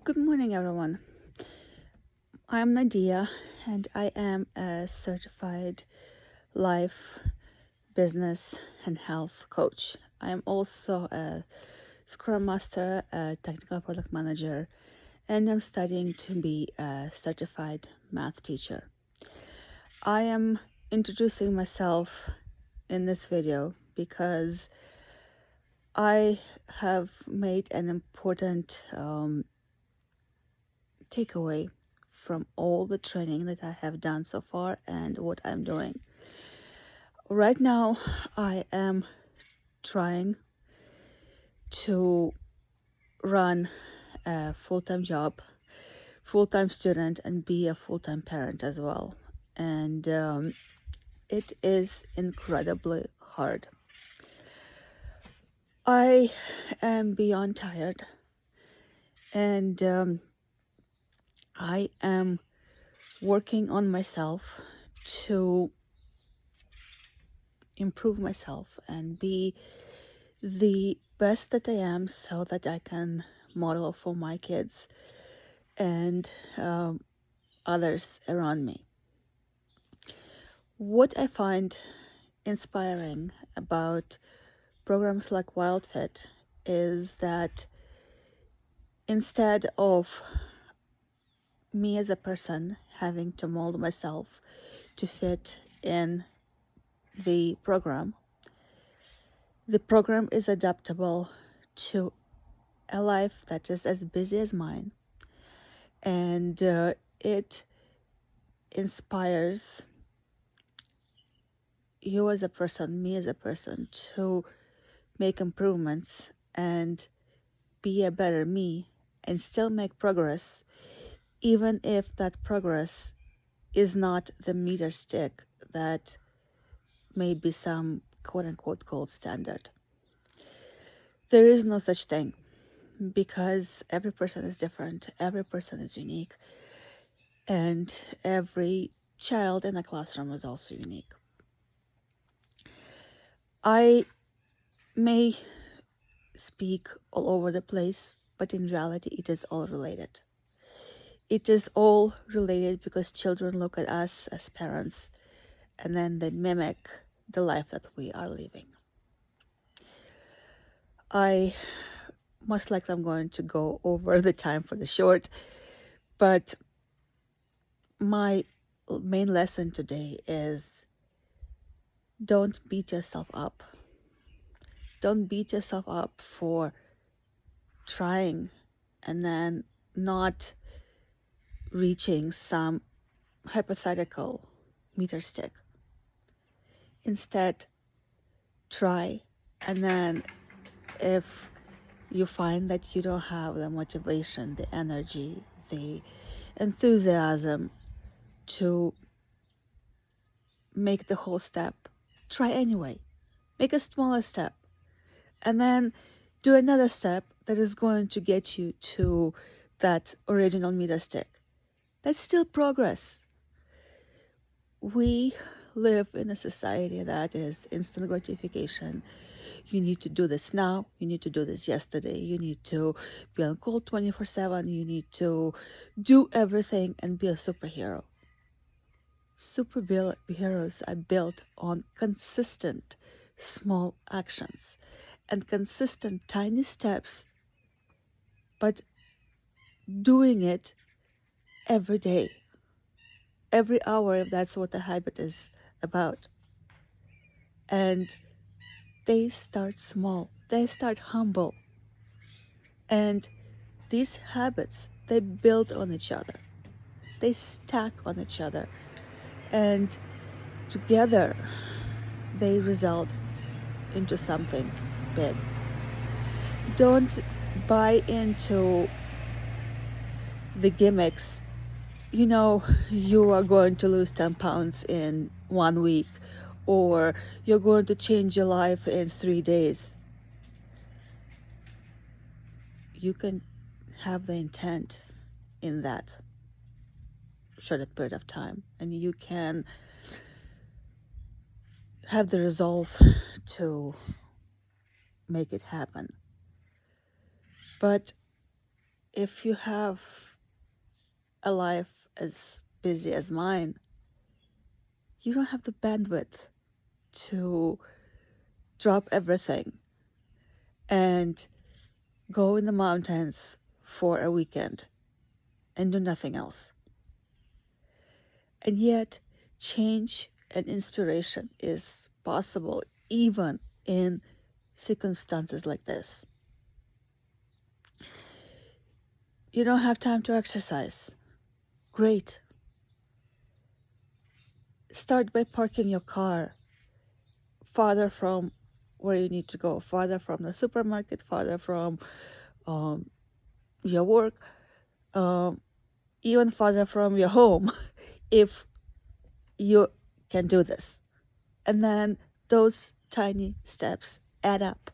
Good morning, everyone. I'm Nadia, and I am a certified life, business, and health coach. I am also a Scrum Master, a technical product manager, and I'm studying to be a certified math teacher. I am introducing myself in this video because I have made an important takeaway from all the training that I have done so far and what I'm doing. Right now, I am trying to run a full time job, full time student, and be a full time parent as well. And it is incredibly hard. I am beyond tired, and I am working on myself to improve myself and be the best that I am so that I can model for my kids and others around me. What I find inspiring about programs like WildFit is that instead of me as a person having to mold myself to fit in the program is adaptable to a life that is as busy as mine, and it inspires you as a person, me as a person, to make improvements and be a better me and still make progress, even if that progress is not the meter stick that may be some quote unquote gold standard. There is no such thing because every person is different, every person is unique, and every child in a classroom is also unique. I may speak all over the place, but in reality, it is all related. It is all related because children look at us as parents and then they mimic the life that we are living. I most likely I'm going to go over the time for the short, but my main lesson today is don't beat yourself up. Don't beat yourself up for trying and then not reaching some hypothetical meter stick. Instead, try, and then if you find that you don't have the motivation, the energy, the enthusiasm to make the whole step, try anyway. Make a smaller step and then do another step that is going to get you to that original meter stick. That's still progress. We live in a society that is instant gratification. You need to do this now. You need to do this yesterday. You need to be on call 24/7. You need to do everything and be a superhero. Superheroes are built on consistent small actions and consistent tiny steps, but doing it every day, every hour, if that's what the habit is about. And they start small, they start humble, and these habits, they build on each other, they stack on each other, and together they result into something big. Don't buy into the gimmicks. You are going to lose 10 pounds in 1 week, or you're going to change your life in 3 days. You can have the intent in that short period of time, and you can have the resolve to make it happen. But if you have a life as busy as mine, you don't have the bandwidth to drop everything and go in the mountains for a weekend and do nothing else. And yet, change and inspiration is possible even in circumstances like this. You don't have time to exercise. Great. Start by parking your car farther from where you need to go, farther from the supermarket, farther from um, your work, um, even farther from your home, if you can do this. And then those tiny steps add up.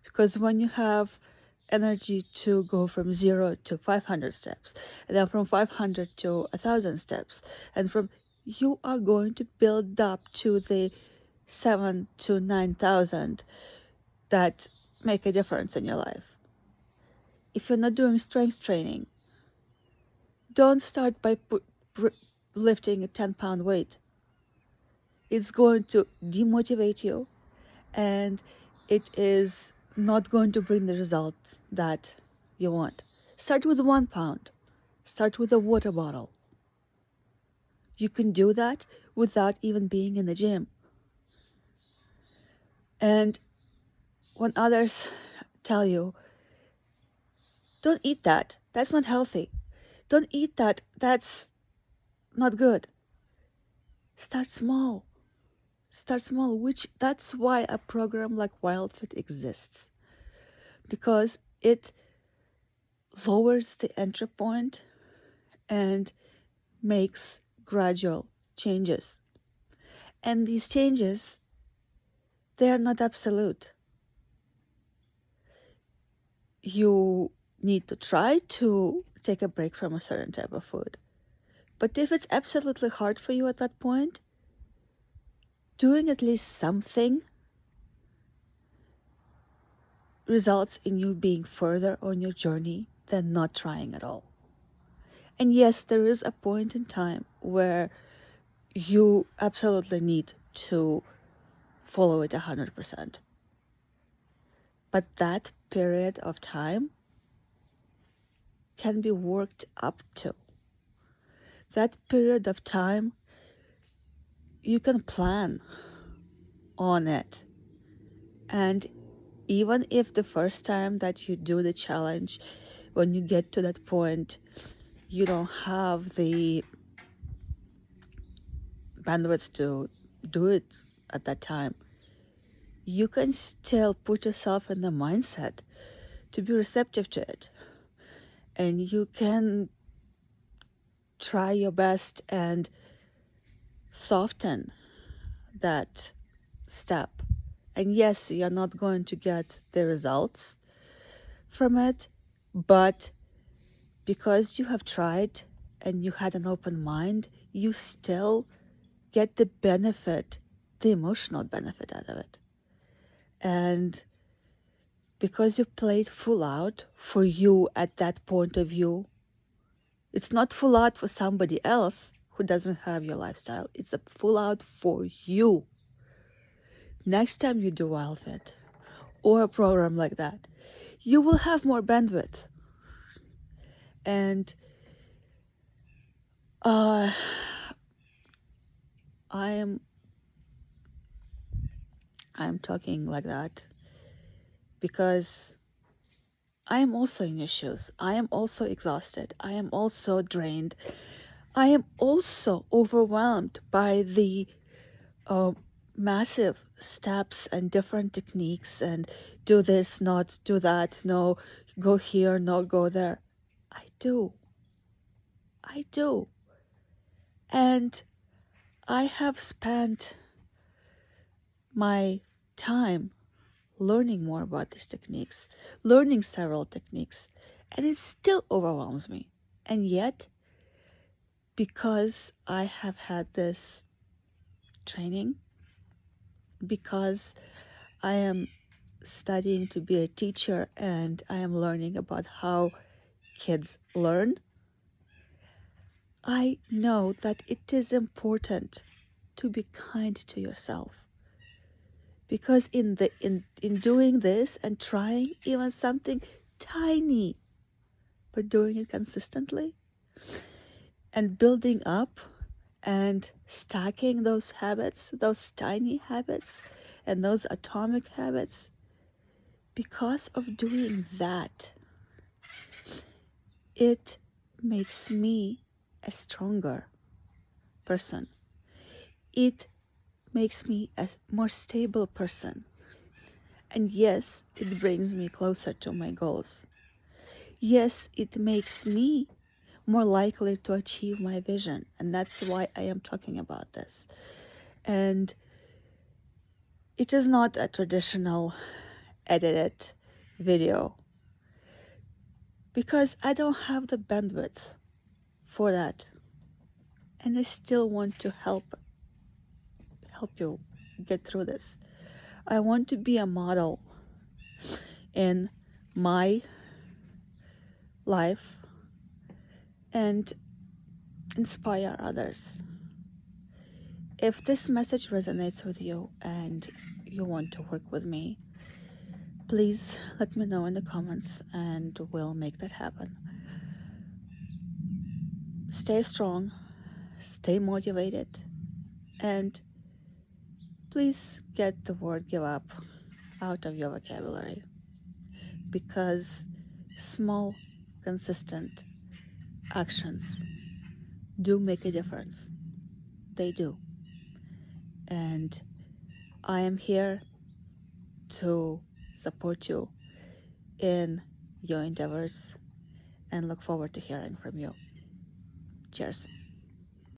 Because when you have energy to go from 0 to 500 steps, and then from 500 to 1,000 steps, and from you are going to build up to the 7 to 9,000 that make a difference in your life. If you're not doing strength training, don't start by lifting a 10-pound weight. It's going to demotivate you, and it is not going to bring the results that you want. Start with 1 pound. Start with a water bottle. You can do that without even being in the gym. And when others tell you, don't eat that, that's not healthy. Don't eat that, that's not good. Start small. Start small, which that's why a program like WildFit exists. Because it lowers the entry point and makes gradual changes. And these changes, they are not absolute. You need to try to take a break from a certain type of food. But if it's absolutely hard for you at that point, doing at least something results in you being further on your journey than not trying at all. And yes, there is a point in time where you absolutely need to follow it 100%. But that period of time can be worked up to. That period of time, you can plan on it. And even if the first time that you do the challenge, when you get to that point, you don't have the bandwidth to do it at that time, you can still put yourself in the mindset to be receptive to it. And you can try your best and soften that step. And yes, you're not going to get the results from it, but because you have tried and you had an open mind, you still get the benefit, the emotional benefit out of it. And because you played full out for you at that point of view, it's not full out for somebody else who doesn't have your lifestyle. It's a full out for you. Next time you do WildFit or a program like that, you will have more bandwidth. And I'm talking like that because I am also in your shoes. I am also exhausted. I am also drained. I am also overwhelmed by the massive steps and different techniques and do this, not do that, no, go here, no, go there. I do. I do. And I have spent my time learning more about these techniques, learning several techniques, and it still overwhelms me. And yet, because I have had this training, because I am studying to be a teacher and I am learning about how kids learn, I know that it is important to be kind to yourself. Because in doing this and trying even something tiny, but doing it consistently and building up and stacking those habits, those tiny habits and those atomic habits, because of doing that, it makes me a stronger person. It makes me a more stable person. And yes, it brings me closer to my goals. Yes, it makes me more likely to achieve my vision. And that's why I am talking about this. And it is not a traditional edited video because I don't have the bandwidth for that. And I still want to help you get through this. I want to be a model in my life and inspire others. If this message resonates with you and you want to work with me, please let me know in the comments and we'll make that happen. Stay strong, stay motivated, and please get the word give up out of your vocabulary, because small, consistent actions do make a difference. They do. And I am here to support you in your endeavors and look forward to hearing from you. Cheers.